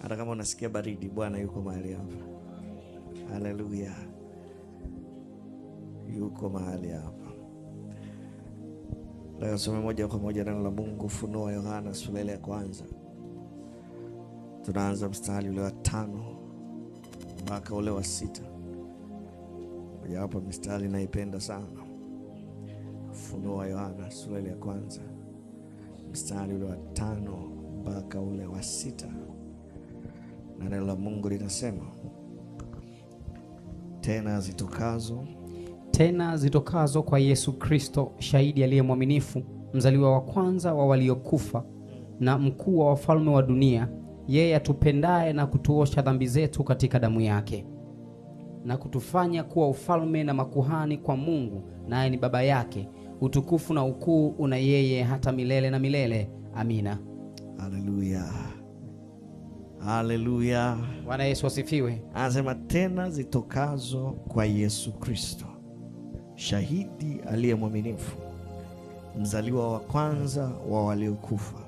Hata kama unasikia baridi, Bwana yuko mahali hapa. Haleluya. Yuko mahali hapa. Leo somo moja kwa moja neno la Mungu, Ufunuo Yohana sura ya kwanza. Tunaanza mstari ule wa 5 mpaka ule wa 6. Moja hapa mstari naipenda sana. Ufunuo Yohana sura ya kwanza mstari ule wa 5 mpaka ule wa 6. Na neno la Mungu linasema, tena zitokazo kwa Yesu Kristo, shahidi aliye mwaminifu, mzaliwa wa kwanza wa waliokufa, na mkuu wa wafalme wa dunia, yeye atupendaye na kutuosha dhambi zetu katika damu yake, na kutufanya kuwa ufalme na makuhani kwa Mungu, naye ni Baba yake. Utukufu na ukuu una yeye hata milele na milele. Amina. Haleluya. Haleluya. Bwana Yesu asifiwe. Anasema tena zitokazo kwa Yesu Kristo, shahidi aliye mwaminifu, mzaliwa wa kwanza wa waliokufa,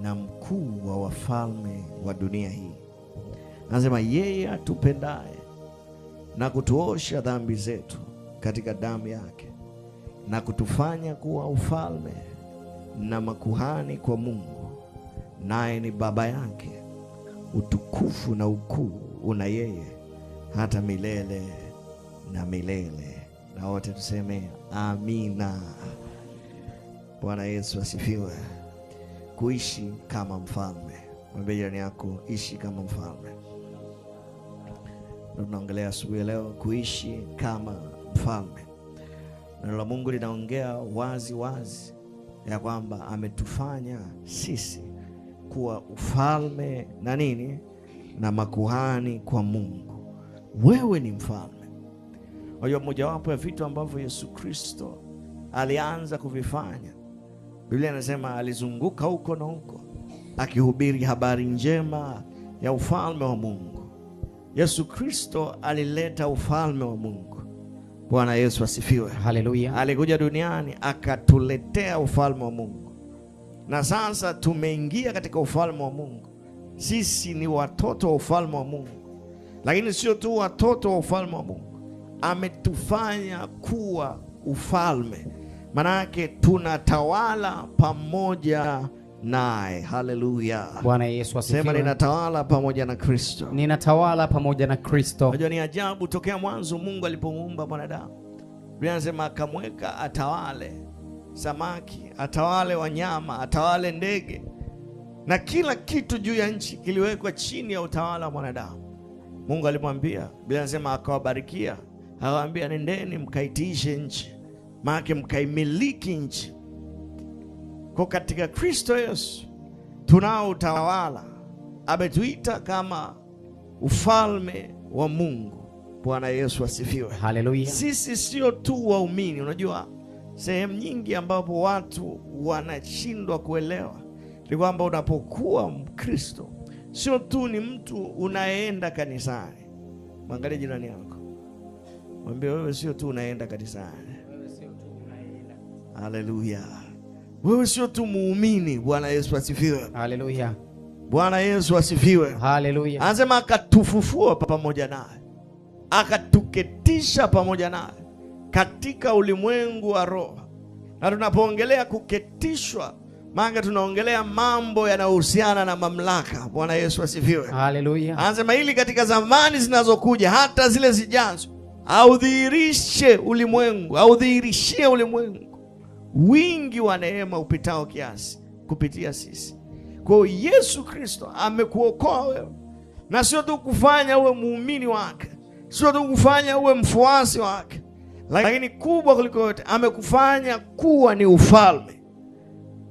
na mkuu wa wafalme wa dunia hii. Anasema yeye atupendaye na kutuosha dhambi zetu katika damu yake, na kutufanya kuwa ufalme na makuhani kwa Mungu, naye ni Baba yake. Utukufu na ukuu una yeye hata milele na milele. Na wote tuseme amina. Bwana Yesu asifiwe. Kuishi kama mfalme. Mwambie jirani yako, ishi kama mfalme. Tunaongelea asubuhi leo kuishi kama mfalme. Neno la Mungu linaongea wazi wazi ya kwamba ametufanya sisi kuwa ufalme na nini? Na makuhani kwa Mungu. Wewe ni mfalme. Unajua mojawapo ya vitu ambavyo Yesu Kristo alianza kuvifanya, Biblia inasema alizunguka huko na huko akihubiri habari njema ya ufalme wa Mungu. Yesu Kristo alileta ufalme wa Mungu. Bwana Yesu asifiwe. Haleluya. Alikuja duniani akatuletea ufalme wa Mungu. Na sasa tumeingia katika ufalme wa Mungu. Sisi ni watoto wa ufalme wa Mungu. Lakini sio tu watoto wa ufalme wa Mungu, ametufanya kuwa ufalme. Maana yake tunatawala pamoja naye. Haleluya. Bwana Yesu asifiwe. Sema ninatawala pamoja na Kristo. Ninatawala pamoja na Kristo. Unajua ni ajabu, tokea mwanzo Mungu alipomuumba mwanadamu, Biblia inasema akamweka atawale samaki, atawale wanyama, atawale ndege, na kila kitu juu ya nchi kiliwekwa chini ya utawala wa mwanadamu. Mungu alimwambia, Biblia inasema akawabarikia, akawaambia nendeni mkaitiishe nchi, maana mkaimiliki nchi. Kwa katika Kristo Yesu tunao utawala. Ametuita kama ufalme wa Mungu. Bwana Yesu asifiwe. Haleluya. Sisi sio tu waumini. Unajua sehemu nyingi ambapo watu wanashindwa kuelewa ni kwamba unapokuwa Mkristo sio tu ni mtu unaenda kanisani. Mwangalie jirani yako, mwambie wewe sio tu unaenda kanisani. Wewe sio tu unaenda. Haleluya. Wewe sio tu muumini. Bwana Yesu asifiwe. Haleluya. Bwana Yesu asifiwe. Haleluya. Anasema akatufufua pamoja naye, akatuketisha pamoja naye katika ulimwengu wa roho. Na tunapoongelea kuketishwa, maana tunaongelea mambo yanayohusiana na mamlaka. Bwana Yesu asifiwe. Haleluya. Anasema ili katika zamani zinazokuja, hata zile zijazo, audhihirishie ulimwengu wingi wa neema upitao kiasi kupitia sisi. Kwa hiyo Yesu Kristo amekuokoa wewe, na sio tu kufanya uwe muumini wake, sio tu kufanya uwe mfuasi wake, lakini kubwa kuliko yote amekufanya kuwa ni ufalme.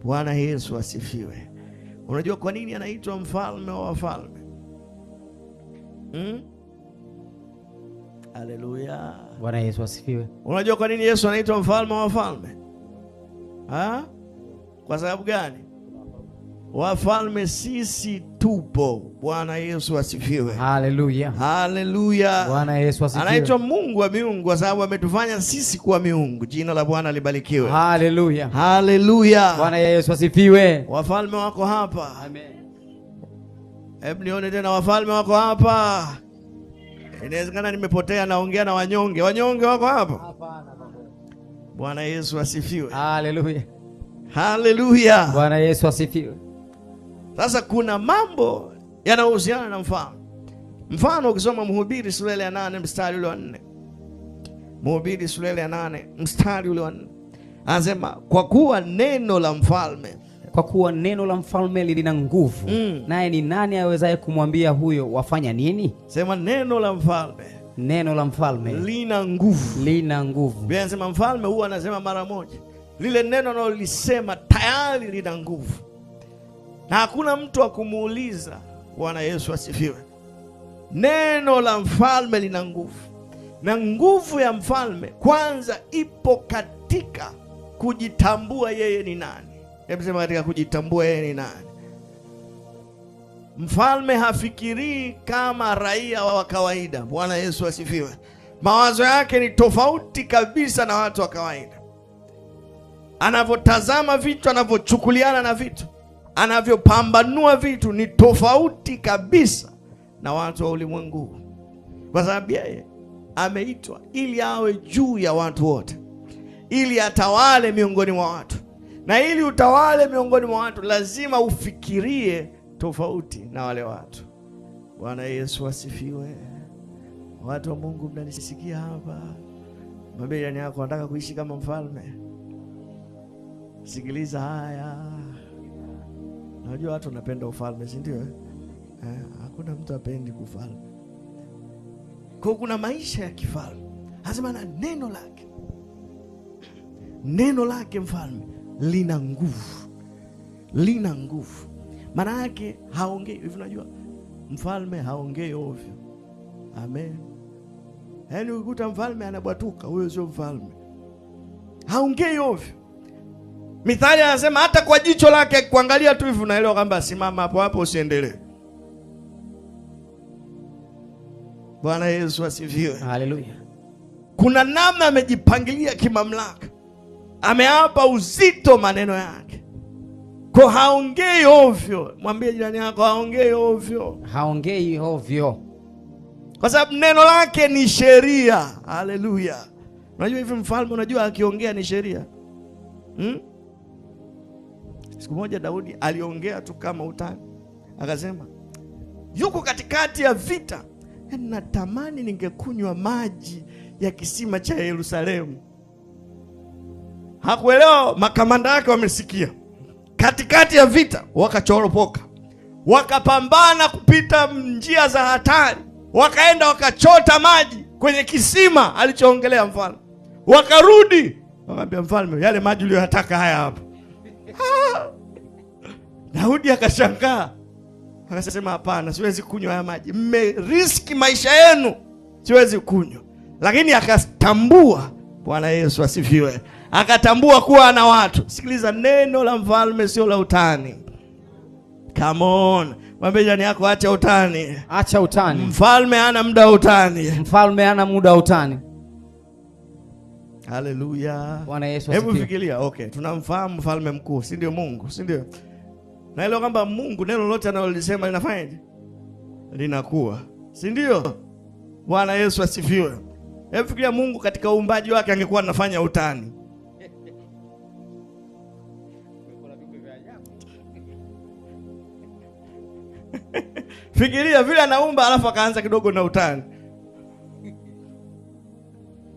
Bwana Yesu asifiwe. Unajua kwa nini anaitwa mfalme wa wafalme? Haleluya. Bwana Yesu asifiwe. Unajua kwa nini Yesu anaitwa mfalme wa wafalme? Kwa sababu gani? Wafalme sisi tupo. Bwana Yesu asifiwe. Haleluya. Haleluya. Bwana Yesu asifiwe. Anaitwa Mungu wa miungu kwa sababu ametufanya sisi kuwa miungu. Jina la Bwana libarikiwe. Haleluya. Haleluya. Bwana Yesu asifiwe. Wafalme wako hapa. Amen. Hebu nione tena wafalme wako hapa. Inawezekana nimepotea, naongea na wanyonge. Wanyonge wako hapa? Hapana. Bwana Yesu asifiwe. Haleluya. Haleluya. Bwana Yesu asifiwe. Sasa kuna mambo yanayohusiana na mfalme. Mfano ukisoma Mhubiri sura ya 8 mstari ule wa 4. Mhubiri sura ya 8 mstari ule wa 4. Anasema kwa kuwa neno la mfalme, kwa kuwa neno la mfalme lina nguvu, naye ni nani awezaye kumwambia huyo wafanya nini? Sema neno la mfalme. Neno la mfalme lina nguvu. Lina nguvu. Biblia inasema mfalme huwa anasema mara moja. Lile neno analolisema tayari lina nguvu. Na hakuna mtu wa kumuuliza. Bwana Yesu asifiwe. Neno la mfalme lina nguvu. Na nguvu ya mfalme kwanza ipo katika kujitambua yeye ni nani. Hebu sema katika kujitambua yeye ni nani. Mfalme hafikirii kama raia wa kawaida. Bwana Yesu asifiwe. Mawazo yake ni tofauti kabisa na watu wa kawaida. Anavyotazama vitu, anavyochukuliana na vitu, anavyopambanua vitu ni tofauti kabisa na watu wa ulimwengu. Kwa sababu yeye ameitwa ili awe juu ya watu wote, ili atawale miongoni mwa watu. Na ili utawale miongoni mwa watu lazima ufikirie tofauti na wale watu. Bwana Yesu asifiwe. Watu wa Mungu mnanisikia hapa? Mwambie jirani yako, nataka kuishi kama mfalme. Sikiliza haya. Najua watu wanapenda ufalme, si ndio? Hakuna mtu apendi kufalme. Kwa kuna maisha ya kifalme. Lazima na neno lake. Neno lake mfalme lina nguvu. Lina nguvu. Maana yake haongei hivi. Unajua mfalme haongei ovyo. Amen. Yaani ukikuta mfalme anabwatuka, huyo sio mfalme. Haongei ovyo. Mithali anasema hata kwa jicho lake kuangalia tu hivi unaelewa kwamba simama hapo hapo usiendelee. Bwana Yesu asifiwe. Haleluya. Kuna namna amejipangilia kimamlaka. Ameapa uzito maneno yake. Kwa haongei ovyo. Mwambie jirani yako haongei ovyo. Haongei ovyo. Kwa sababu neno lake ni sheria. Haleluya. Unajua hivi mfalme unajua akiongea ni sheria. Siku moja Daudi aliongea tu kama utani. Akasema, yuko katikati ya vita. Natamani ningekunywa maji ya kisima cha Yerusalemu. Hakuelewa makamanda yake wamesikia. Katikati ya vita wakachoropoka. Wakapambana kupita njia za hatari. Wakaenda wakachota maji kwenye kisima alichoongelea mfalme. Wakarudi. Wakamwambia mfalme, yale maji uliyotaka haya hapa. Daudi akashangaa. Akasema hapana, siwezi kunywa haya maji. Mmeriski maisha yenu. Siwezi kunywa. Lakini akatambua. Bwana Yesu asifiwe. Akatambua kuwa ana watu. Sikiliza, neno la mfalme sio la utani. Come on. Mwambie jirani yako acha utani. Acha utani. Mfalme hana muda wa utani. Mfalme hana muda wa utani. Haleluya. Bwana Yesu asifiwe. Hebu fikiria, okay, tunamfahamu mfalme mkuu, si ndio Mungu, si ndio? Na ile kwamba Mungu neno lolote analolisema linafanyaje? Linakuwa. Si ndio? Bwana Yesu asifiwe. Hebu fikiria Mungu katika uumbaji wake angekuwa anafanya utani. Fikiria vile anaumba alafu akaanza kidogo na utani.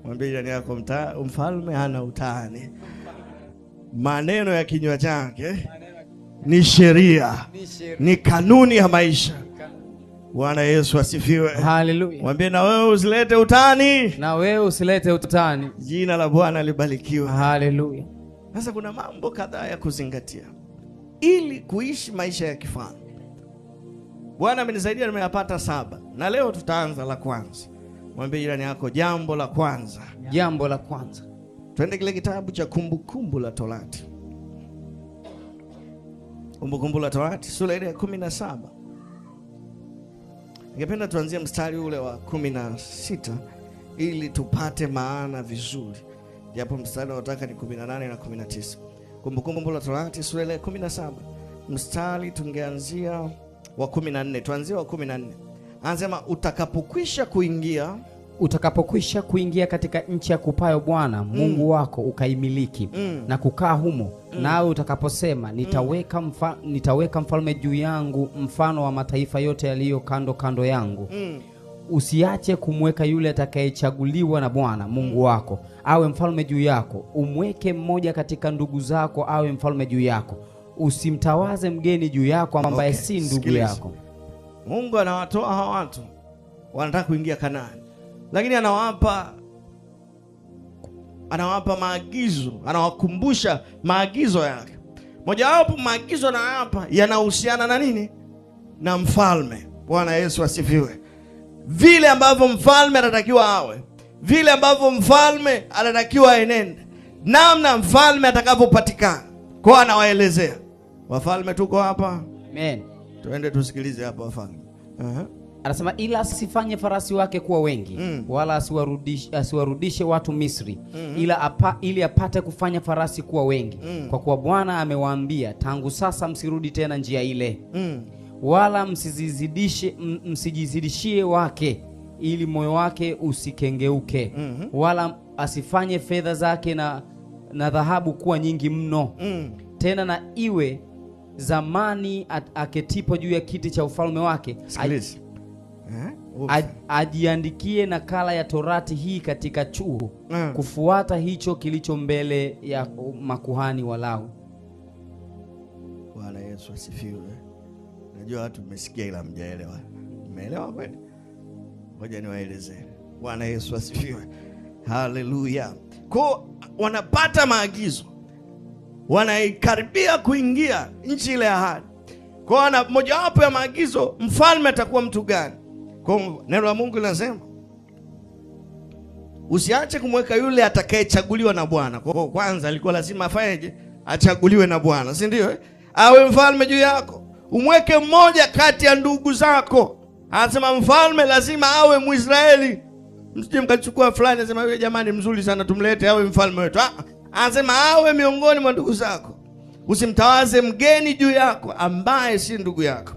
Mwambie jirani yako mfalme hana utani. Maneno ya kinywa chake ni sheria. Ni kanuni ya maisha. Bwana Yesu asifiwe. Haleluya. Mwambie na wewe usilete utani. Na wewe usilete utani. Jina la Bwana libarikiwe. Haleluya. Sasa kuna mambo kadhaa ya kuzingatia ili kuishi maisha ya kifalme. Bwana amenisaidia nimeyapata 7. Na leo tutaanza la kwanza. Mwambie jirani yako jambo la kwanza. Jambo la kwanza. Twende kile kitabu cha Kumbukumbu la Torati. Kumbukumbu la Torati sura ile ya 17. Ningependa tuanzie mstari ule wa 16 ili tupate maana vizuri. Japo mstari nataka ni 18 na 19. Kumbukumbu la Torati sura ile ya 17. Mstari tungeanzia wa 14, tuanzie wa 14. Anasema utakapokwisha kuingia katika nchi ya kupayo Bwana Mungu wako ukaimiliki na kukaa humo, nawe utakaposema nitaweka mfalme juu yangu mfano wa mataifa yote yaliyo kando kando yangu, usiache kumweka yule atakayechaguliwa na Bwana Mungu wako awe mfalme juu yako. Umweke mmoja katika ndugu zako awe mfalme juu yako. Usimtawaze mgeni juu yako ambaye si ndugu yako. Mungu anawatoa hawa watu wanataka kuingia Kanaani, lakini anawapa maagizo, anawakumbusha maagizo yake. Mojawapo maagizo anayapa yanahusiana na nini? Na mfalme. Bwana Yesu asifiwe. Vile ambavyo mfalme anatakiwa awe, vile ambavyo mfalme anatakiwa enende, namna mfalme atakapopatikana. Kwa anawaelezea. Wafalme tuko hapa. Amen. Tuende tusikilize hapa wafalme. Anasema ila asifanye farasi wake kuwa wengi, wala asiwarudishe watu Misri, ili apate kufanya farasi kuwa wengi. Kwa kuwa Bwana amewaambia, tangu sasa msirudi tena njia ile. Wala msijizidishie wake, ili moyo wake usikengeuke. Wala asifanye fedha zake na dhahabu kuwa nyingi mno. Tena na iwe zamani aketipo juu ya kiti cha ufalme wake, ajiandikie nakala ya Torati hii katika chuo, kufuata hicho kilicho mbele ya makuhani Walawi. Bwana Yesu asifiwe. Najua watu mmesikia ila mjaelewa. Umeelewa kweli? Ngoja niwaelezee. Bwana Yesu asifiwe. Haleluya. Kwa wanapata maagizo, wanaikaribia kuingia nchi ile ya ahadi. Kwa mojawapo ya maagizo, mfalme atakuwa mtu gani? Kwa neno la Mungu linasema usiache kumweka yule atakayechaguliwa na Bwana. Kwa kwanza alikuwa lazima afanyeje? Achaguliwe na Bwana, si ndio? Awe mfalme juu yako. Umweke mmoja kati ya ndugu zako. Anasema mfalme lazima awe Mwisraeli. Msije mkachukua fulani anasema yule jamani mzuri sana tumlete awe mfalme wetu. Anasema awe miongoni mwa ndugu zako. Usimtawaze mgeni juu yako ambaye si ndugu yako.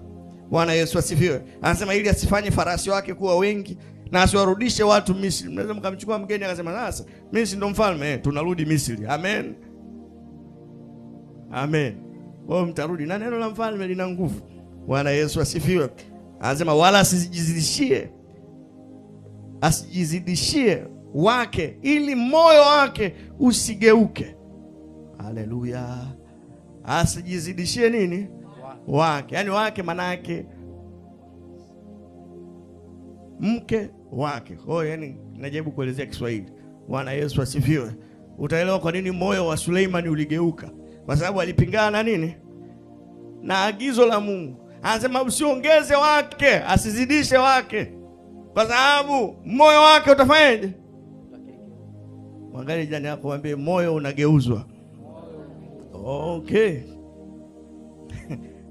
Bwana Yesu asifiwe. Anasema ili asifanye farasi wake kuwa wengi na asiwarudishe watu Misri. Mnaweza mkamchukua mgeni akasema sasa mimi si ndo mfalme, tunarudi Misri. Amen. Amen. Wao mtarudi na neno la mfalme lina nguvu. Bwana Yesu asifiwe. Anasema wala asijizidishie wake, ili moyo wake usigeuke. Haleluya. Asijizidishie nini? Wake. Yaani wake maana yake mke wake. Yani najaribu kuelezea Kiswahili. Bwana Yesu asifiwe. Utaelewa kwa nini moyo wa Suleimani uligeuka. Kwa sababu alipingana na nini? Na agizo la Mungu. Anasema usiongeze wake, asizidishe wake. Kwa sababu moyo wake utafanyaje? Mwangalie jirani yako mwambie moyo unageuzwa. Okay.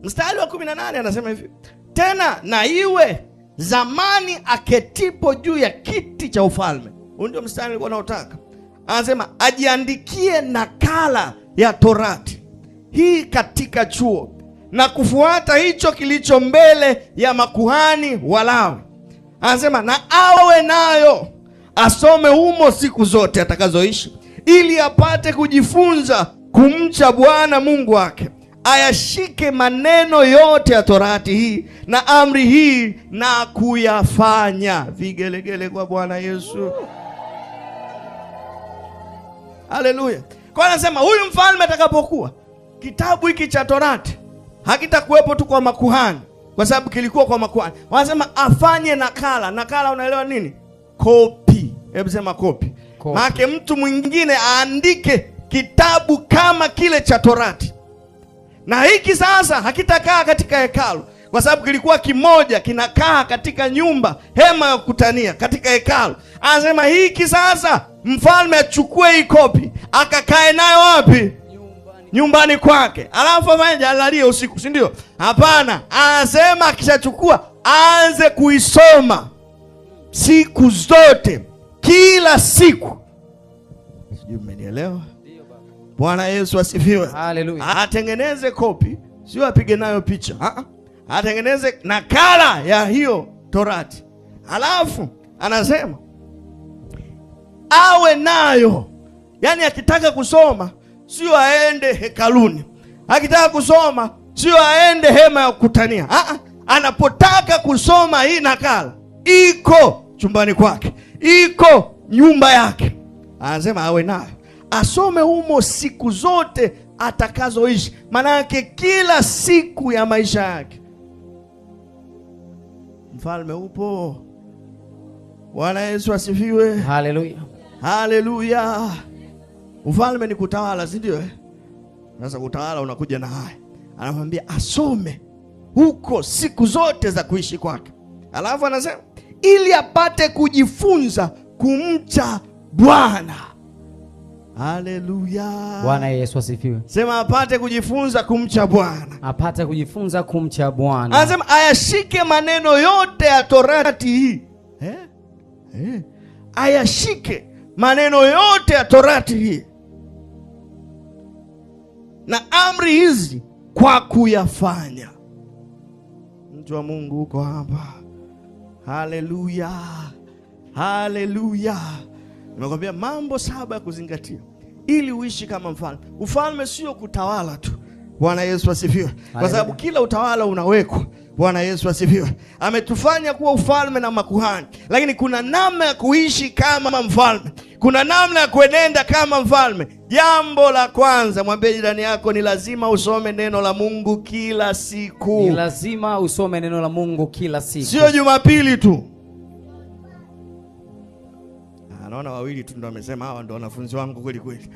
Mstari wa 18 anasema hivi. Tena na iwe zamani aketipo juu ya kiti cha ufalme. Huo ndio mstari nilikuwa naotaka. Anasema ajiandikie nakala ya Torati hii katika chuo, na kufuata hicho kilicho mbele ya makuhani Walawi. Anasema na awe nayo, asome humo siku zote atakazoishi, ili apate kujifunza kumcha Bwana Mungu wake, ayashike maneno yote ya Torati hii na amri hii na kuyafanya. Vigelegele kwa Bwana Yesu. Haleluya. Kwa anasema huyu mfalme atakapokuwa, kitabu hiki cha Torati hakitakuwepo tu kwa makuhani, kwa sababu kilikuwa kwa makuhani. Wanasema afanye nakala. Nakala unaelewa nini? Kopi. Hebu sema kopi. Maana mtu mwingine aandike kitabu kama kile cha Torati. Na hiki sasa hakitakaa katika hekalu, kwa sababu kilikuwa kimoja kinakaa katika nyumba, hema ya kukutania katika hekalu. Anasema hiki sasa mfalme achukue hii kopi akakae nayo wapi? Nyumbani kwake. Alafu afanye alalie usiku, si ndio? Hapana, anasema akishachukua aanze kuisoma siku zote, kila siku. Sijui mmenielewa? Bwana Yesu asifiwe. Haleluya. Atengeneze kopi, sio apige nayo picha. atengeneze nakala ya hiyo Torati. Alafu anasema awe nayo. Yaani akitaka kusoma sio aende hekaluni, akitaka kusoma sio aende hema ya kukutania. Anapotaka kusoma hii nakala iko chumbani kwake, iko nyumba yake, anasema awe nayo, asome humo siku zote atakazoishi. Maana yake kila siku ya maisha yake. Mfalme upo. Bwana Yesu asifiwe. Haleluya. Haleluya. Ufalme ni kutawala, si ndio? Sasa kutawala unakuja na haya. Anamwambia asome huko siku zote za kuishi kwake. Alafu anasema ili apate kujifunza kumcha Bwana. Haleluya. Bwana Yesu asifiwe. Sema apate kujifunza kumcha Bwana. Apate kujifunza kumcha Bwana. Anasema ayashike maneno yote ya Torati hii. Ayashike maneno yote ya Torati hii na amri hizi kwa kuyafanya. Mtu wa Mungu uko hapa. Haleluya. Haleluya. Nimekwambia mambo 7 ya kuzingatia ili uishi kama mfalme. Ufalme sio kutawala tu. Bwana Yesu asifiwe. Kwa sababu kila utawala unawekwa. Bwana Yesu asifiwe. Ametufanya kuwa ufalme na makuhani, lakini kuna namna ya kuishi kama mfalme. Kuna namna ya kuenenda kama mfalme. Jambo la kwanza, mwambie jirani yako, ni lazima usome neno la Mungu kila siku. Ni lazima usome neno la Mungu kila siku. Sio Jumapili tu. Naona wawili tu ndio wamesema hawa ndio wanafunzi wangu kweli kweli.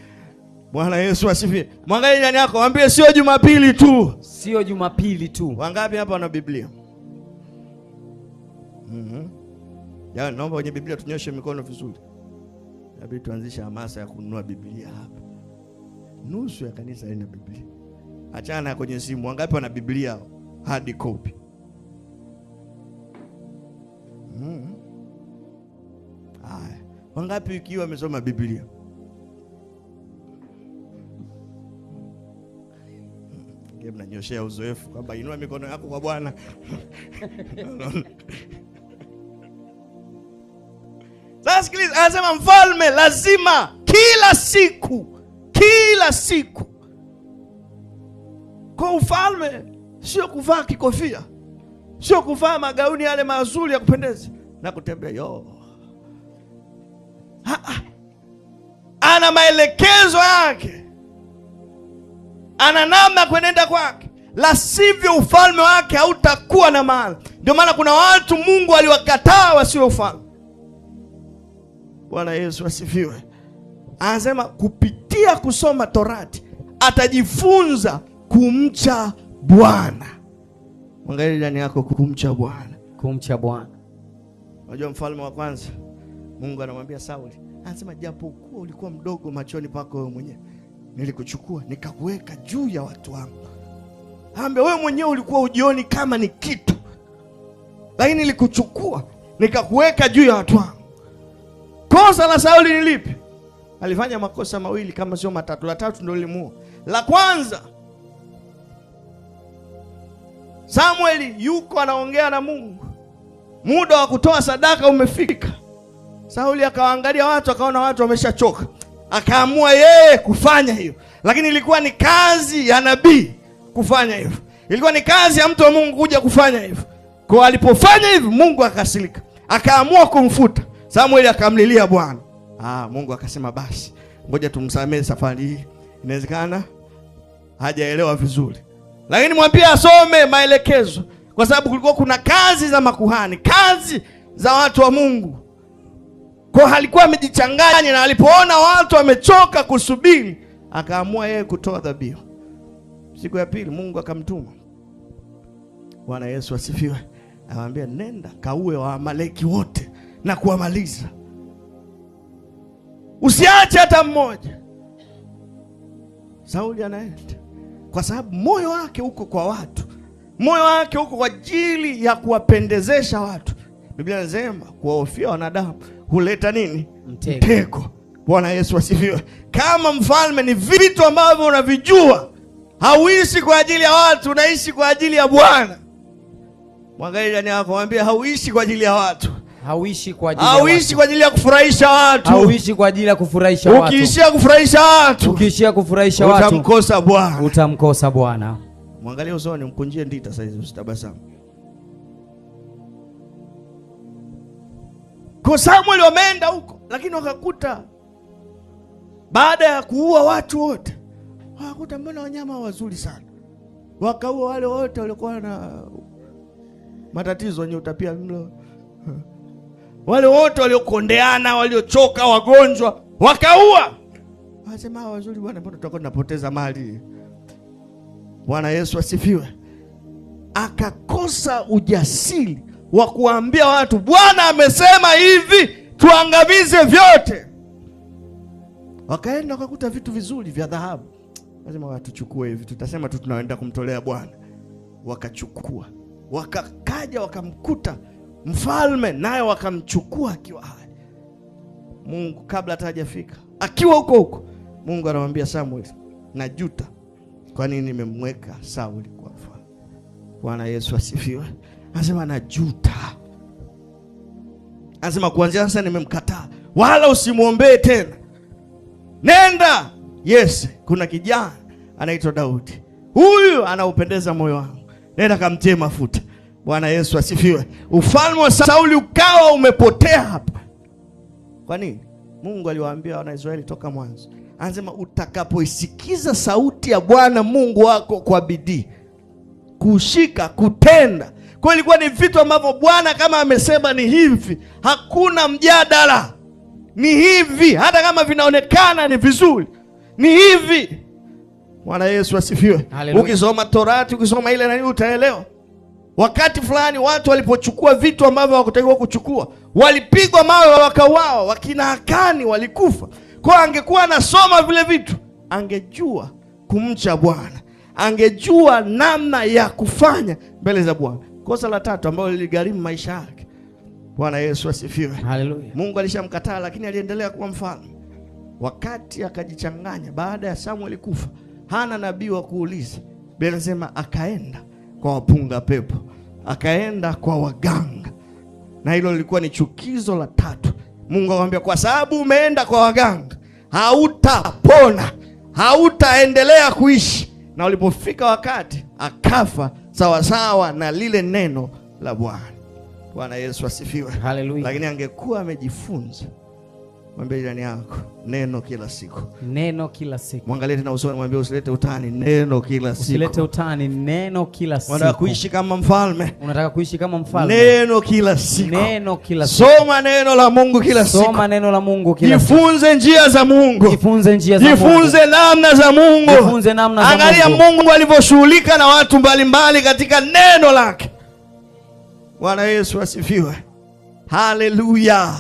Bwana Yesu asifiwe. Mwangalie jirani yako, mwambie sio Jumapili tu. Sio Jumapili tu. Wangapi hapa wana Biblia? Ya, naomba wenye Biblia tunyoshe mikono vizuri. Inabidi tuanzishe hamasa ya kununua Biblia hapa. Nusu ya kanisa ina Biblia. Achana kwenye simu. Wangapi wana Biblia hard copy? Haya. Wangapi ikiwa wamesoma Biblia? Mnanyoshea uzoefu kwamba inua mikono yako kwa Bwana. Sasa sikiliza, anasema mfalme lazima kila siku. Kwa ufalme sio kuvaa kikofia, sio kuvaa magauni yale mazuri ya kupendeza na kutembea ana maelekezo yake, ana namna kuenenda kwake, la sivyo ufalme wake hautakuwa na maana. Ndio maana kuna watu Mungu aliwakataa wasiwe ufalme. Bwana Yesu asifiwe. Anasema kupitia kusoma Torati atajifunza kumcha Bwana. Mwangalie ndani yako, kumcha Bwana. Kumcha Bwana. Unajua mfalme wa kwanza Mungu anamwambia Sauli, anasema japokuwa ulikuwa mdogo machoni pako wewe mwenyewe, nilikuchukua nikakuweka juu ya watu wangu. Ambe wewe mwenyewe ulikuwa ujioni kama ni kitu, lakini nilikuchukua nikakuweka juu ya watu wangu. Kosa la Sauli ni lipi? Alifanya makosa mawili kama sio matatu. La tatu ndio limuua. La kwanza, Samueli yuko anaongea na Mungu, muda wa kutoa sadaka umefika. Sauli akawaangalia watu, akaona watu wameshachoka, akaamua yeye kufanya hiyo. Lakini ilikuwa ni kazi ya nabii kufanya hivyo, ilikuwa ni kazi ya mtu wa Mungu kuja kufanya hivyo. Kwa alipofanya hivyo, Mungu akasirika, akaamua kumfuta. Samueli akamlilia Bwana. Mungu akasema basi ngoja tumsamehe safari hii, inawezekana hajaelewa vizuri, lakini mwambie asome maelekezo, kwa sababu kulikuwa kuna kazi za makuhani, kazi za watu wa Mungu. Kwa alikuwa amejichanganya, na alipoona watu wamechoka kusubiri, akaamua yeye kutoa dhabihu. Siku ya pili Mungu akamtuma. Bwana Yesu asifiwe. Anamwambia nenda kaue Waamaleki wote na kuwamaliza, usiache hata mmoja. Sauli anaenda kwa sababu moyo wake uko kwa watu, moyo wake uko kwa ajili ya kuwapendezesha watu. Biblia inasema kuwahofia wanadamu huleta nini? Mtego. Bwana Yesu asifiwe. Kama mfalme ni vitu ambavyo unavijua, hauishi kwa ajili ya watu, unaishi kwa ajili ya Bwana. Mwangalie ndani yako, mwambie hauishi kwa ajili ya watu. Hauishi kwa ajili ya watu. Hauishi kwa ajili ya kufurahisha watu. Hauishi kwa ajili ya kufurahisha watu. Ukiishia kufurahisha watu, ukiishia kufurahisha watu, utamkosa Bwana. Utamkosa Bwana. Mwangalie usoni, mkunjie ndita sasa hizo, usitabasamu. Kwa Samuel wameenda huko, lakini wakakuta baada ya kuua watu wote, wakakuta mbona wanyama wazuri sana. Wakaua wale wote walikuwa na matatizo yenye utapia mlo. Wale wote waliokondeana, waliochoka, wagonjwa, wakaua. Wasema wazuri bwana, mbona tutakuwa tunapoteza mali? Bwana Yesu asifiwe. Akakosa ujasiri wa kuambia watu, Bwana amesema hivi, tuangamize vyote. Wakaenda wakakuta vitu vizuri vya dhahabu. Lazima watu chukue hivi, tutasema tu tunaenda kumtolea Bwana. Wakachukua. Wakakaja wakamkuta mfalme, naye wakamchukua akiwa hai. Mungu kabla hata hajafika, akiwa huko Mungu anamwambia Samuel, najuta kwa nini nimemweka Sauli kwa mfalme. Bwana Yesu asifiwe. Anasema najuta. Anasema kuanzia sasa nimemkataa, wala usimuombee tena. Nenda Yese, kuna kijana anaitwa Daudi, huyu anaupendeza moyo wangu, nenda kamtie mafuta. Bwana Yesu asifiwe. Ufalme wa Sauli ukawa umepotea hapa. Kwa nini? Mungu aliwaambia wana Israeli toka mwanzo, anasema utakapoisikiza sauti ya Bwana Mungu wako kwa bidii, kushika, kutenda. Kwa ilikuwa ni vitu ambavyo Bwana kama amesema ni hivi, hakuna mjadala. Ni hivi, hata kama vinaonekana ni vizuri, ni hivi. Bwana Yesu asifiwe. Ukisoma Torati, ukisoma ile nani, utaelewa. Wakati fulani watu walipochukua vitu ambavyo hawakutakiwa kuchukua, walipigwa mawe wakauawa. Wakina Akani walikufa. Kwa angekuwa anasoma vile vitu, angejua kumcha Bwana, angejua namna ya kufanya mbele za Bwana. Kosa la tatu ambalo liligharimu maisha yake. Bwana Yesu asifiwe. Haleluya. Mungu alishamkataa, lakini aliendelea kuwa mfalme. Wakati akajichanganya baada ya Samuel kufa, hana nabii wa kuuliza. Biblia inasema akaenda kwa wapunga pepo, akaenda kwa waganga. Na hilo lilikuwa ni chukizo la tatu. Mungu akamwambia, kwa sababu umeenda kwa waganga, hautapona, hautaendelea kuishi. Na ulipofika wakati, akafa sawasawa na lile neno la Bwana. Bwana Yesu asifiwe. Haleluya. Lakini angekuwa amejifunza, mwambie jirani yako, neno kila siku. Neno kila siku. Mwangalie tena usoni, mwambie usilete utani, neno kila siku. Usilete utani, neno kila siku. Unataka kuishi kama mfalme? Unataka kuishi kama mfalme? Neno kila siku. Neno kila siku. Soma neno la Mungu kila siku. Soma neno la Mungu kila siku. Jifunze njia za Mungu. Jifunze njia za Mungu. Jifunze namna za Mungu. Jifunze namna za Mungu. Angalia Mungu alivyoshughulika na watu mbalimbali katika neno lake. Bwana Yesu asifiwe. Haleluya.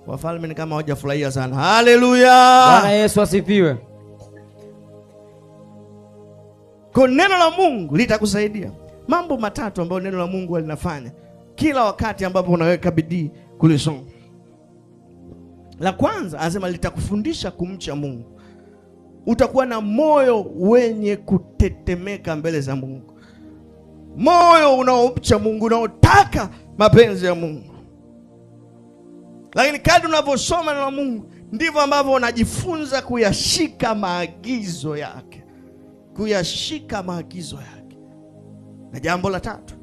Wafalme ni kama hawajafurahia sana. Haleluya. Bwana Yesu asifiwe. Kwa neno la Mungu litakusaidia. Mambo matatu ambayo neno la Mungu linafanya kila wakati ambapo unaweka bidii kulisoma. La kwanza, anasema litakufundisha kumcha Mungu. Utakuwa na moyo wenye kutetemeka mbele za Mungu. Moyo unaomcha Mungu, unaotaka mapenzi ya Mungu. Lakini kadri unavyosoma neno la Mungu, ndivyo ambavyo unajifunza kuyashika maagizo yake. Kuyashika maagizo yake. Na jambo la tatu,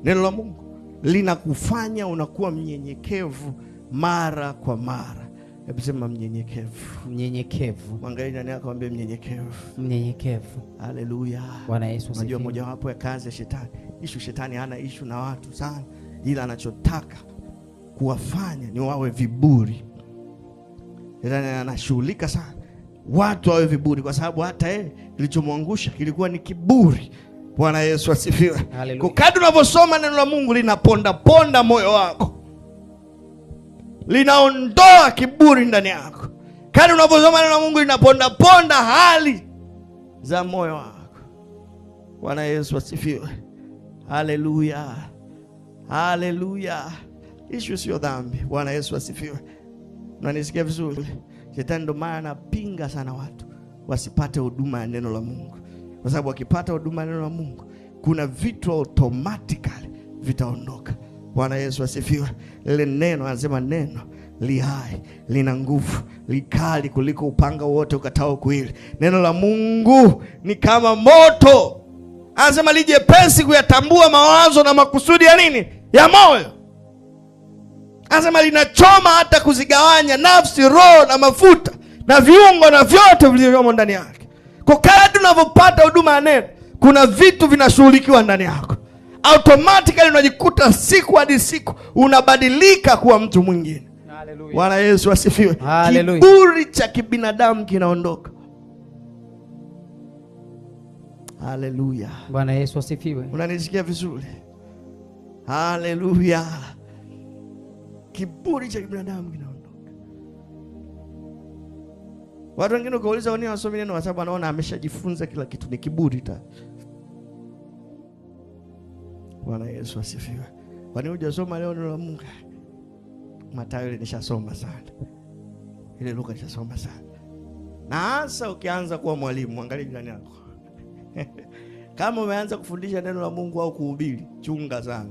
neno la Mungu linakufanya unakuwa mnyenyekevu mara kwa mara. Hebu sema mnyenyekevu. Mnyenyekevu. Mwangalie ndani yako, mwambie mnyenyekevu. Mnyenyekevu. Haleluya. Bwana Yesu asifiwe. Unajua mojawapo ya kazi ya shetani, shetani hana issue na watu sana, ila anachotaka kuwafanya ni wawe viburi. Shetani anashughulika sana watu wawe viburi, kwa sababu hata yeye kilichomwangusha kilikuwa ni kiburi. Bwana Yesu asifiwe. Kwa kadri unavyosoma neno la Mungu, linaponda ponda moyo wako, linaondoa kiburi ndani yako. Kadri unavyosoma neno la Mungu, linaponda ponda hali za moyo wako. Bwana Yesu asifiwe. Haleluya. Haleluya. Issue sio dhambi. Bwana Yesu asifiwe. Unanisikia vizuri? Shetani ndo maana anapinga sana watu wasipate huduma ya neno la Mungu. Kwa sababu wakipata huduma ya neno la Mungu, kuna vitu automatically vitaondoka. Bwana Yesu asifiwe. Lile neno, anasema neno li hai, lina nguvu, likali kuliko upanga wote ukatao kuwili. Neno la Mungu ni kama moto, anasema lijepesi kuyatambua mawazo na makusudi ya nini? Ya moyo. Anasema linachoma hata kuzigawanya nafsi, roho na mafuta na viungo na vyote vilivyomo ndani yake. Kwa kadri unavyopata huduma ya neno, kuna vitu vinashughulikiwa ndani yako. Automatically unajikuta siku hadi siku unabadilika kuwa mtu mwingine. Haleluya. Bwana Yesu asifiwe. Kiburi cha kibinadamu kinaondoka. Haleluya. Bwana Yesu asifiwe. Unanisikia vizuri? Haleluya. Kiburi cha kibinadamu kinaondoka. Watu wengine ukauliza wani wasomi neno, kwa sababu anaona ameshajifunza kila kitu, ni kiburi ta. Bwana Yesu asifiwe. Kwani hujasoma leo neno la Mungu? Mathayo ile nishasoma sana, ile Luka nishasoma sana. Na hasa ukianza kuwa mwalimu, angalia jirani yako. Kama umeanza kufundisha neno la Mungu au kuhubiri, chunga sana.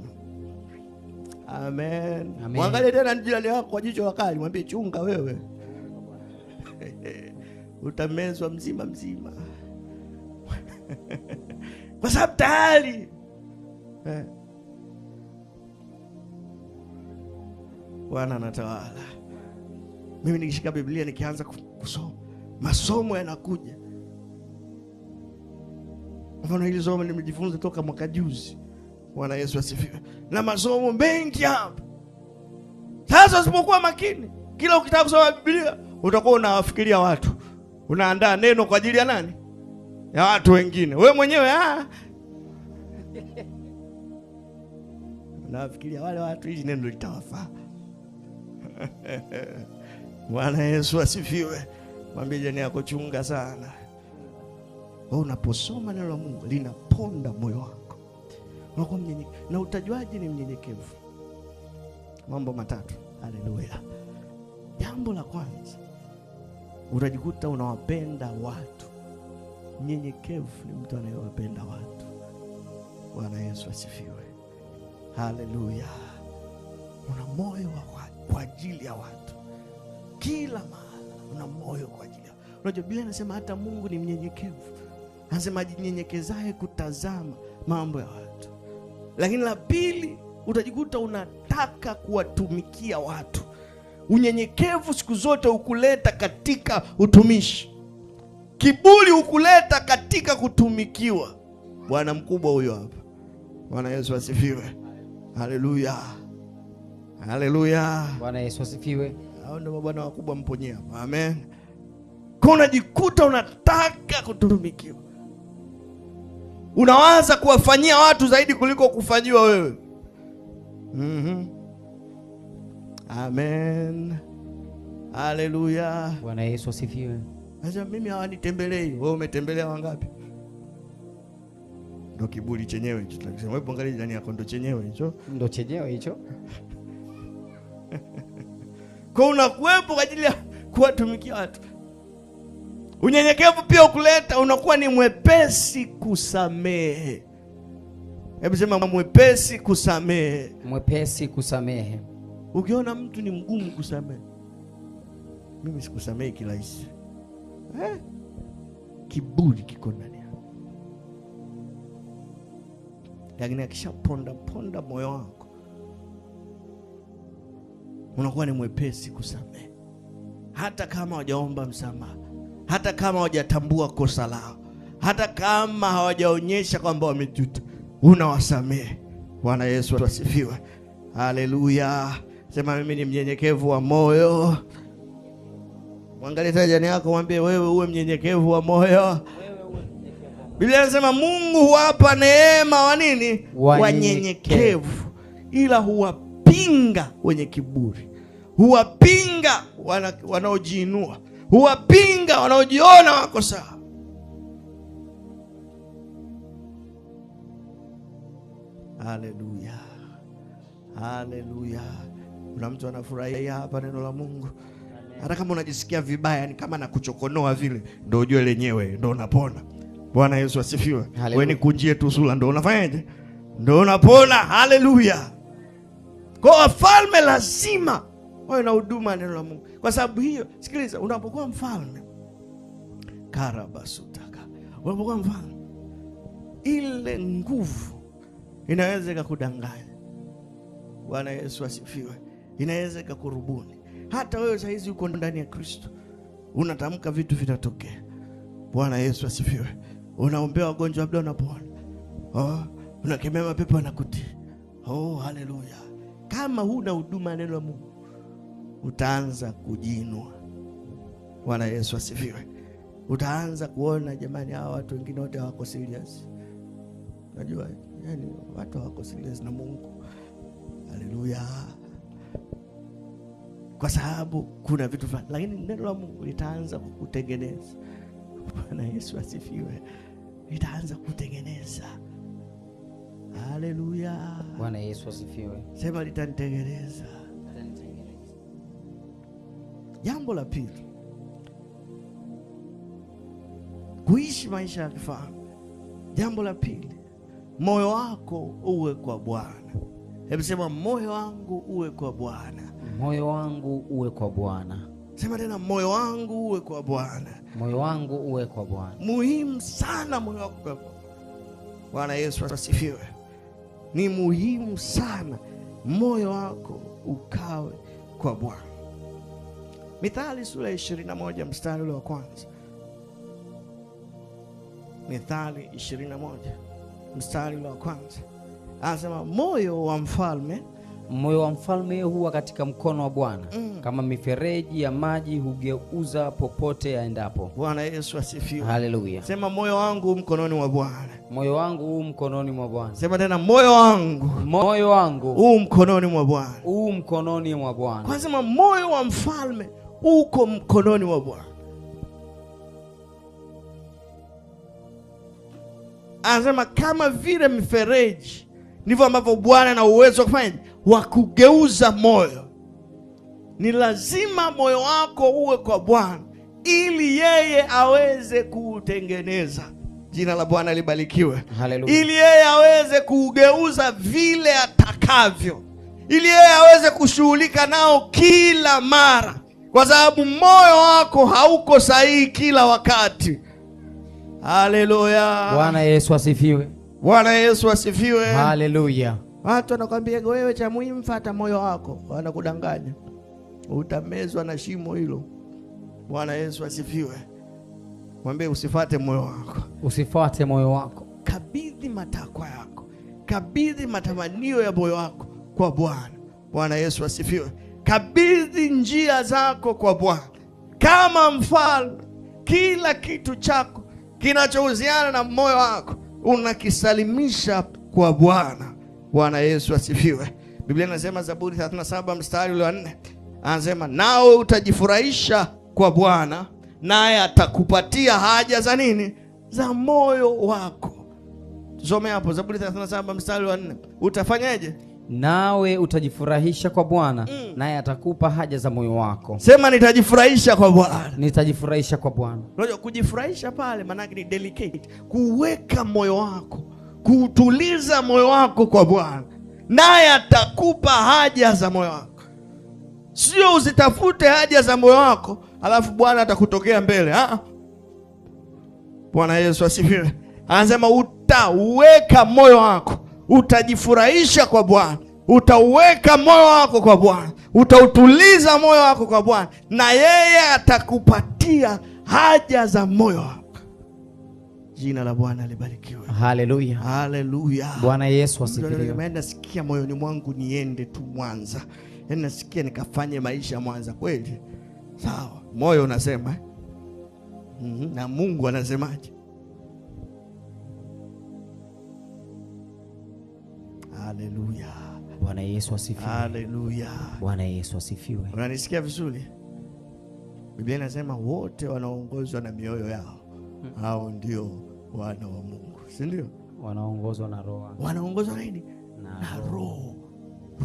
Amen. Mwangalie tena jirani yako kwa jicho la kali, mwambie chunga wewe. Utamezwa mzima mzima. Kwa sababu tayari Bwana anatawala. Mimi nikishika Biblia nikianza kusoma, masomo yanakuja. Mfano hili somo nimejifunza toka mwaka juzi. Bwana Yesu asifiwe. Na masomo mengi hapa. Sasa usipokuwa makini, kila ukitaka kusoma Biblia utakuwa unawafikiria watu. Unaandaa neno kwa ajili ya nani? Ya watu wengine. Wewe mwenyewe unafikiria wale watu hizi neno litawafaa. Bwana Yesu asifiwe. Mwambie jirani yako chunga sana. Wewe unaposoma neno la Mungu linaponda moyo wako. Unakuwa mnyenyekevu. Na utajuaje ni mnyenyekevu? Mambo matatu. Haleluya. Jambo la kwanza, utajikuta unawapenda watu. Mnyenyekevu ni mtu anayewapenda watu. Bwana Yesu asifiwe. Haleluya. Una moyo kwa ajili ya watu. Kila mahali una moyo kwa ajili ya. Unajua Biblia inasema hata Mungu ni mnyenyekevu. Anasema ajinyenyekezaye kutazama mambo ya watu. Lakini la pili, utajikuta unataka kuwatumikia watu. Unyenyekevu siku zote ukuleta katika utumishi. Kiburi ukuleta katika kutumikiwa. Bwana mkubwa huyo hapa. Bwana Yesu asifiwe. Haleluya. Haleluya. Bwana Yesu asifiwe. Hao ndio mabwana wakubwa mponyea. Amen. Kwa unajikuta unataka kutumikiwa. Unawaza kuwafanyia watu zaidi kuliko kufanyiwa wewe. Amen. Haleluya. Bwana Yesu asifiwe. Sasa mimi hawanitembelei, wewe umetembelea wangapi? Ndio kiburi chenyewe hicho. Tunasema wewe angalia jirani yako, ndio chenyewe hicho. Ndio chenyewe hicho. Kwa unakuwepo kwa ajili ya kuwatumikia watu. Unyenyekevu pia ukuleta unakuwa ni mwepesi kusamehe. Hebu sema mwepesi kusamehe. Mwepesi kusamehe. Ukiona mtu ni mgumu kusamehe, mimi sikusamehe kirahisi. Kiburi kiko ndani yako. Lakini akishaponda moyo wako, unakuwa ni mwepesi kusamehe. Hata kama hawajaomba msamaha, hata kama hawajatambua kosa lao, hata kama hawajaonyesha kwamba wamejuta, unawasamehe. Bwana Yesu asifiwe. Haleluya. Sema mimi ni mnyenyekevu wa moyo. Mwangalie jirani yako, mwambie wewe uwe mnyenyekevu wa moyo. Biblia inasema Mungu huwapa neema wa nini? Wanyenyekevu. Ila huwapinga wenye kiburi. Huwapinga wanaojiinua. Huwapinga wanaojiona wako sawa. Haleluya. Haleluya. Kuna mtu anafurahia hapa neno la Mungu. Hata kama unajisikia vibaya, ni kama nakuchokonoa vile, ndio ujue lenyewe ndio unapona. Bwana Yesu asifiwe. Wewe ni kunjie tu sura ndio unafanyaje? ndio unapona. Haleluya! Kwa wafalme lazima wawe na huduma neno la Mungu. Kwa sababu hiyo, sikiliza, unapokuwa mfalme karabasutaka, unapokuwa mfalme, ile nguvu inaweza ikakudanganya. Bwana Yesu asifiwe. Inaweza ikakurubuni. Hata wewe saa hizi uko ndani ya Kristo, unatamka vitu vitatokea. Bwana Yesu asifiwe. Unaombea wagonjwa, labda unapona. Unakemea mapepo yanakutii. Haleluya. Kama huna huduma neno la Mungu, utaanza kujiinua. Bwana Yesu asifiwe. Utaanza kuona, jamani, hawa watu wengine wote hawako serious. Unajua, yani watu hawako serious na Mungu. Haleluya. Kwa sababu kuna vitu fulani, lakini neno la Mungu litaanza kukutengeneza. Bwana Yesu asifiwe. Litaanza kukutengeneza. Haleluya. Bwana Yesu asifiwe. Sema litanitengeneza. Jambo la pili, kuishi maisha ya kifalme. Jambo la pili, moyo wako uwe kwa Bwana. Hebu sema, moyo wangu uwe kwa Bwana. Moyo wangu uwe kwa Bwana. Sema tena, moyo wangu uwe kwa Bwana. Moyo wangu uwe kwa Bwana. Muhimu sana moyo wako kwa Bwana. Bwana Yesu asifiwe. Ni muhimu sana moyo wako ukawe kwa Bwana. Mithali sura 21 mstari ule wa kwanza. Mithali 21 mstari ule wa kwanza. Anasema, moyo wa mfalme huwa katika mkono wa Bwana, kama mifereji ya maji hugeuza popote aendapo. Bwana Yesu asifiwe. Haleluya. Sema, moyo wangu mkononi mwa Bwana. Moyo wangu mkononi mwa Bwana. Sema tena, moyo wangu mkononi mwa Bwana. Mkononi mwa Bwana. Kwa sema moyo wa mfalme uko mkononi mwa Bwana. Anasema kama vile mifereji, ndivyo ambavyo Bwana ana uwezo wa kufanya, wa kugeuza moyo. Ni lazima moyo wako uwe kwa Bwana ili yeye aweze kuutengeneza. Jina la Bwana libarikiwe. Haleluya. Ili yeye aweze kuugeuza vile atakavyo, ili yeye aweze kushughulika nao kila mara, kwa sababu moyo wako hauko sahihi kila wakati. Haleluya. Bwana Yesu asifiwe. Bwana Yesu asifiwe. Haleluya. Watu wanakuambia wewe, cha muhimu fuata moyo wako, wanakudanganya. Utamezwa na shimo hilo. Bwana Yesu asifiwe. Mwambie usifuate moyo wako. Usifuate moyo wako. Kabidhi matakwa yako, kabidhi matamanio ya moyo wako kwa Bwana. Bwana Yesu asifiwe. Kabidhi njia zako kwa Bwana. Kama mfalme, kila kitu chako kinachohusiana na moyo wako unakisalimisha kwa Bwana. Bwana Yesu asifiwe. Biblia inasema Zaburi 37 mstari ule wa 4. Anasema, nawe utajifurahisha kwa Bwana, naye atakupatia haja za nini? Za moyo wako. Tusome hapo Zaburi 37 mstari wa 4. Utafanyaje? Nawe utajifurahisha kwa Bwana, naye atakupa haja za moyo wako. Sema, nitajifurahisha kwa Bwana. Nitajifurahisha kwa Bwana. Unajua kujifurahisha pale maana yake ni delicate, kuweka moyo wako, kuutuliza moyo wako kwa Bwana, naye atakupa haja za moyo wako. Sio usitafute haja za moyo wako alafu Bwana atakutokea mbele. Bwana Yesu asifiwe. Anasema utaweka moyo wako, utajifurahisha kwa Bwana, utauweka moyo wako kwa Bwana, utautuliza moyo wako kwa Bwana, na yeye atakupatia haja za moyo wako. Jina la Bwana libarikiwe. Haleluya. Haleluya. Bwana Yesu asifiwe. Nasikia moyoni mwangu niende tu Mwanza. Yaani nasikia nikafanye maisha Mwanza kweli. Sawa. Moyo unasema na Mungu anasemaje? Haleluya. Bwana Yesu asifiwe. Haleluya. Bwana Yesu asifiwe. Unanisikia vizuri? Biblia inasema wote wanaongozwa na mioyo yao, hao ndio wana wa Mungu, si ndio? Wanaongozwa na Roho. Wanaongozwa na nini? Na Roho.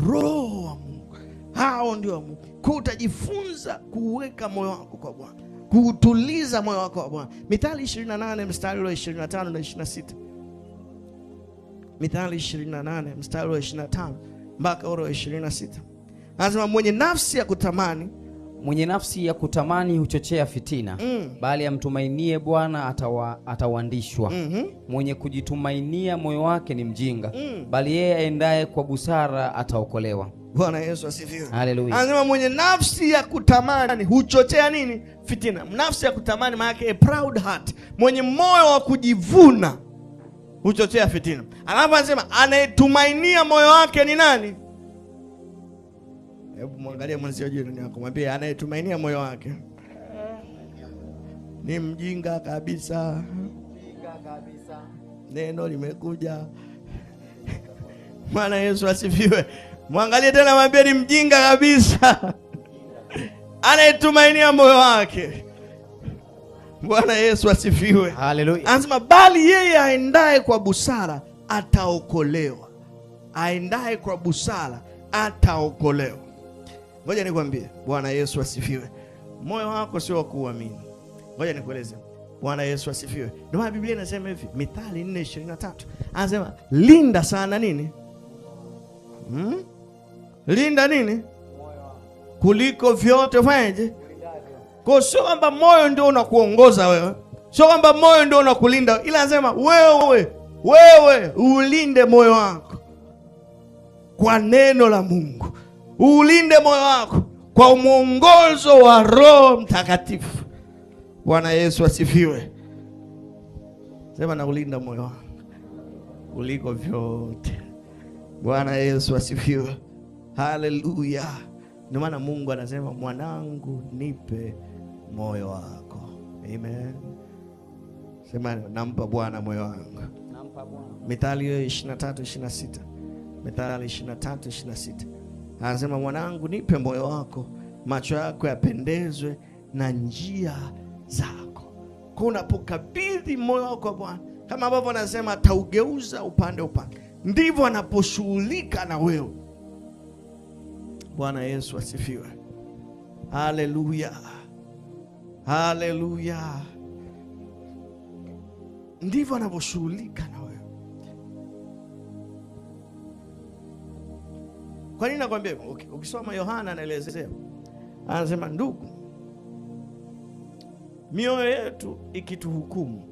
Roho wa Mungu. Hao ndio wa Mungu. Kwa utajifunza kuweka moyo wako kwa Bwana, kuutuliza moyo wako kwa Bwana. Mithali 28 mstari wa 25 na 26. Mithali 28 mstari wa 25 mpaka ule wa 26. Anasema mwenye nafsi ya kutamani, mwenye nafsi ya kutamani huchochea fitina, bali amtumainie Bwana atawandishwa. Mwenye kujitumainia moyo wake ni mjinga, bali yeye aendaye kwa busara ataokolewa. Bwana Yesu asifiwe. Haleluya. Anasema mwenye nafsi ya kutamani huchochea nini? Fitina. Nafsi ya kutamani maana yake a proud heart, mwenye moyo wa kujivuna huchochea fitina. Alafu anasema anayetumainia moyo wake ni nani? Hebu mwangalie mwenzio jirani yako, mwambie anayetumainia moyo wake ni mjinga kabisa. Mjinga kabisa. Neno limekuja. Bwana Yesu asifiwe. Mwangalie tena, mwambie ni mjinga kabisa. Anayetumainia moyo wake. Bwana Yesu asifiwe. Haleluya. Anasema bali yeye aendaye kwa busara ataokolewa. Aendaye kwa busara ataokolewa. Ngoja nikwambie, Bwana Yesu asifiwe. Moyo wako sio wa kuamini. Ngoja nikueleze. Bwana Yesu asifiwe. Ndio maana Biblia inasema hivi, Mithali 4:23. Anasema linda sana nini? Linda nini? Kuliko vyote fanyaje? Kwa sio kwamba moyo ndio unakuongoza wewe. Sio kwamba moyo ndio unakulinda, ila anasema wewe ulinde moyo wako kwa neno la Mungu. Ulinde moyo wako kwa mwongozo wa Roho Mtakatifu. Bwana Yesu asifiwe. Sema na ulinda moyo wangu kuliko vyote. Bwana Yesu asifiwe. Haleluya. Ndio maana Mungu anasema mwanangu nipe moyo wako. Amen. Sema nampa Bwana moyo wangu. Nampa Bwana. Mithali 23:26. Mithali 23:26. Anasema mwanangu nipe moyo wako, macho yako yapendezwe na njia zako. Kwa unapokabidhi moyo wako kwa Bwana, kama ambavyo anasema ataugeuza upande, ndivyo anaposhughulika na wewe. Bwana Yesu asifiwe. Haleluya. Haleluya. Ndivyo anaposhughulika na wewe. Kwa nini nakwambia? Ukisoma Yohana anaelezea. Anasema ndugu, mioyo yetu ikituhukumu,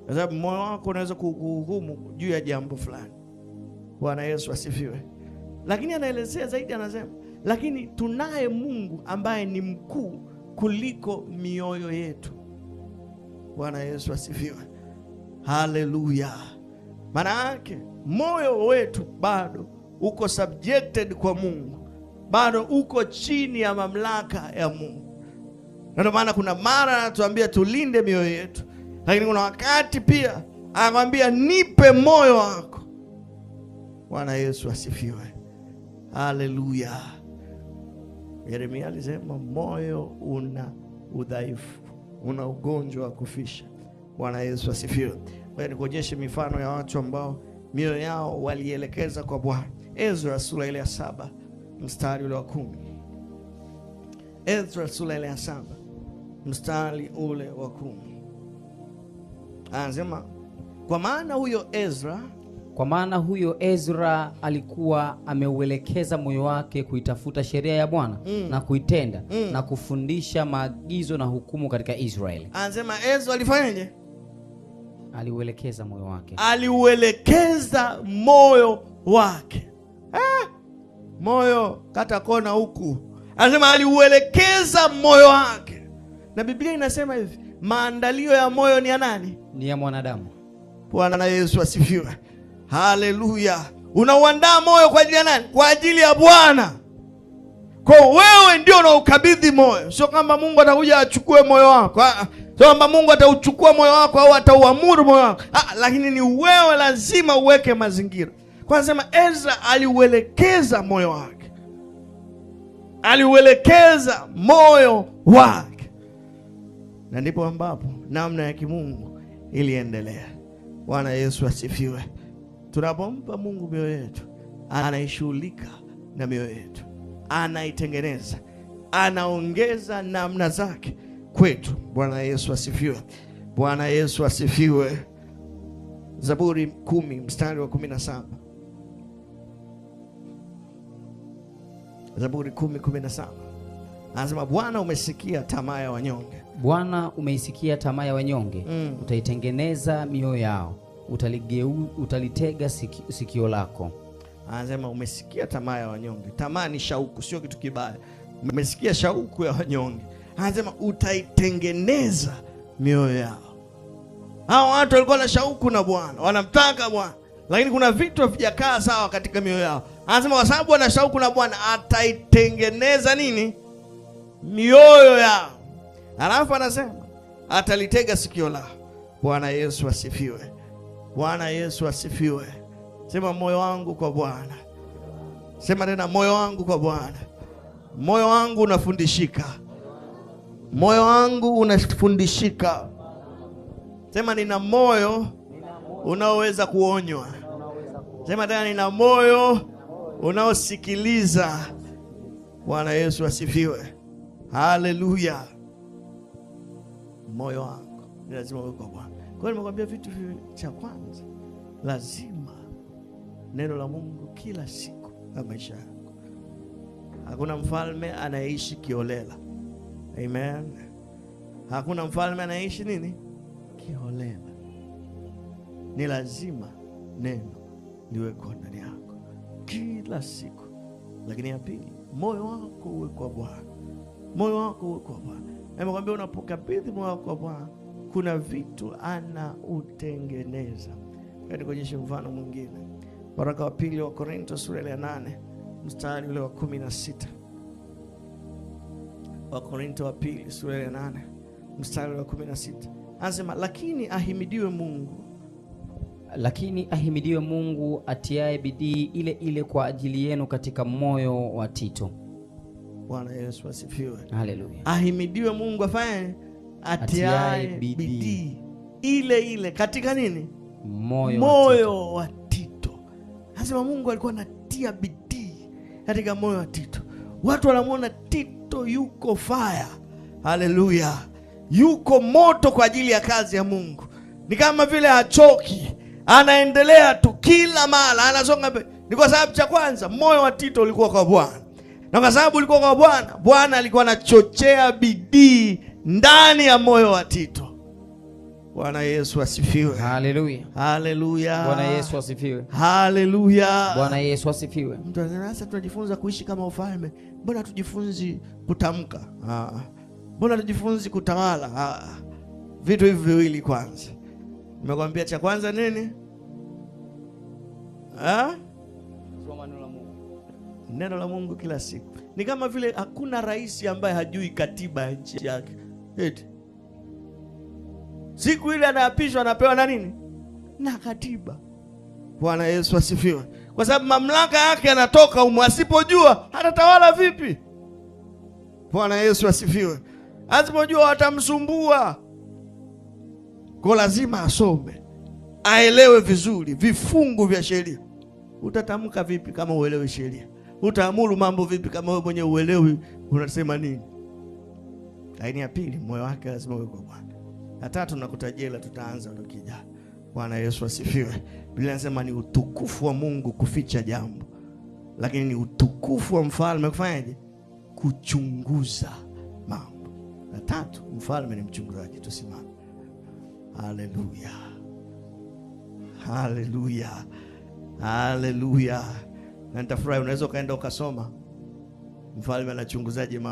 kwa sababu moyo wako unaweza kuhukumu juu ya jambo fulani. Bwana Yesu asifiwe. Lakini anaelezea zaidi, anasema lakini tunaye Mungu ambaye ni mkuu kuliko mioyo yetu. Bwana Yesu asifiwe. Haleluya. Maana yake moyo wetu bado uko subjected kwa Mungu, bado uko chini ya mamlaka ya Mungu. Ndio maana kuna mara anatuambia tulinde mioyo yetu, lakini kuna wakati pia anakuambia nipe moyo wako. Bwana Yesu asifiwe. Haleluya. Yeremia alisema moyo una udhaifu, una ugonjwa wa kufisha. Bwana Yesu asifiwe. Wewe nikuonyeshe mifano ya watu ambao mioyo yao walielekeza kwa Bwana. Ezra sura ile ya 7 mstari ule wa 10. Ezra sura ile ya 7 mstari ule wa 10. Anasema kwa maana huyo Ezra alikuwa ameuelekeza moyo wake kuitafuta sheria ya Bwana na kuitenda na kufundisha maagizo na hukumu katika Israeli. Anasema Ezra alifanyaje? Aliuelekeza moyo wake. Aliuelekeza moyo wake. Moyo kata kona huku. Anasema aliuelekeza moyo wake. Na Biblia inasema hivi, maandalio ya moyo ni ya nani? Ni ya mwanadamu. Bwana Yesu asifiwe. Haleluya. Unauandaa moyo kwa ajili ya nani? Kwa ajili ya Bwana. Kwa wewe ndio unaukabidhi moyo. Sio kama Mungu atakuja achukue moyo wako. Sio kama Mungu atauchukua moyo wako au atauamuru moyo wako. Lakini ni wewe lazima uweke mazingira. Kwa nasema Ezra aliuelekeza moyo wake. Aliuelekeza moyo wake. Na ndipo ambapo namna ya kimungu iliendelea. Bwana Yesu asifiwe. Tunapompa Mungu mioyo yetu, anaishughulika na mioyo yetu, anaitengeneza, anaongeza namna zake kwetu. Bwana Yesu asifiwe. Bwana Yesu asifiwe. Zaburi 10 mstari wa 17. Zaburi 10:17. Anasema Bwana umesikia tamaa ya wanyonge. Bwana umeisikia tamaa ya wanyonge, utaitengeneza mioyo yao, utalitega sikio lako. Anasema umesikia tamaa ya wanyonge. Tamaa ni shauku, sio kitu kibaya. Umesikia shauku ya wanyonge. Anasema utaitengeneza mioyo yao. Hao watu walikuwa na shauku na Bwana, wanamtaka Bwana, lakini kuna vitu havijakaa sawa katika mioyo yao. Anasema kwa sababu wana shauku na Bwana, ataitengeneza nini? Mioyo yao. Alafu anasema atalitega sikio lao. Bwana Yesu asifiwe. Bwana Yesu asifiwe. Sema moyo wangu kwa Bwana. Sema tena moyo wangu kwa Bwana. Moyo wangu unafundishika. Moyo wangu unafundishika. Sema nina moyo unaoweza kuonywa. Sema tena nina moyo unaosikiliza. Bwana Yesu asifiwe. Haleluya. Moyo wangu ni lazima uwe kwa Bwana. Kwa hiyo nimekwambia vitu cha kwanza, lazima neno la Mungu kila siku na maisha yako. Hakuna mfalme anayeishi kiolela. Amen. Hakuna mfalme anayeishi nini? Kiolela. Ni lazima neno liwe kwa ndani yako kila siku. Lakini ya pili, moyo wako uwe kwa Bwana. Moyo wako uwe kwa Bwana. Nimekwambia unapokabidhi moyo wako kwa Bwana, kuna vitu anautengeneza. Katika kuonyesha mfano mwingine, waraka wa pili wa Korinto sura ya 8 mstari ule wa 16. Wa Korinto wa pili sura ya 8 mstari wa 16. Anasema lakini ahimidiwe Mungu atiaye bidii ile ile kwa ajili yenu katika moyo wa Tito. Bwana Yesu asifiwe. Haleluya. Ahimidiwe Mungu afanye atiaye bidii ile ile katika nini? Moyo wa Tito. Anasema Mungu alikuwa anatia bidii katika moyo wa Tito. Watu wanamuona Tito yuko fire. Haleluya. Yuko moto kwa ajili ya kazi ya Mungu. Ni kama vile hachoki, anaendelea tu kila mara, anasonga mbele. Ni kwa sababu cha kwanza, moyo wa Tito ulikuwa kwa Bwana. Na kwa sababu ulikuwa kwa Bwana, Bwana alikuwa anachochea bidii ndani ya moyo wa Tito. Bwana Yesu asifiwe. Haleluya. Haleluya. Bwana Yesu asifiwe. Haleluya. Bwana Yesu asifiwe. Mtu anasema sasa tunajifunza kuishi kama ufalme. Mbona tujifunzi kutamka? Mbona tujifunzi kutawala? Vitu hivi viwili kwanza. Nimekwambia cha kwanza nini? Soma neno la Mungu. Neno la Mungu kila siku. Ni kama vile hakuna rais ambaye hajui katiba ya nchi yake. Eti siku ile anaapishwa anapewa na nini? Na katiba. Bwana Yesu asifiwe. Kwa sababu mamlaka yake yanatoka humo, asipojua atatawala vipi? Bwana Yesu asifiwe. Asipojua watamsumbua. Kwa lazima asome, aelewe vizuri vifungu vya sheria. Utatamka vipi kama uelewe sheria? Utaamuru mambo vipi kama wewe mwenyewe uelewi unasema nini? Laini ya pili, moyo wake lazima uwe kwa Bwana. Ya tatu nakutajia, tutaanza tukija. Bwana Yesu asifiwe. Biblia inasema ni utukufu wa Mungu kuficha jambo, lakini ni utukufu wa mfalme kufanyaje? Kuchunguza mambo. Ya tatu, mfalme ni mchunguzaji. Tusimame. Haleluya. Haleluya. Haleluya. Na nitafurahi unaweza kaenda ukasoma mfalme anachunguzaje mambo.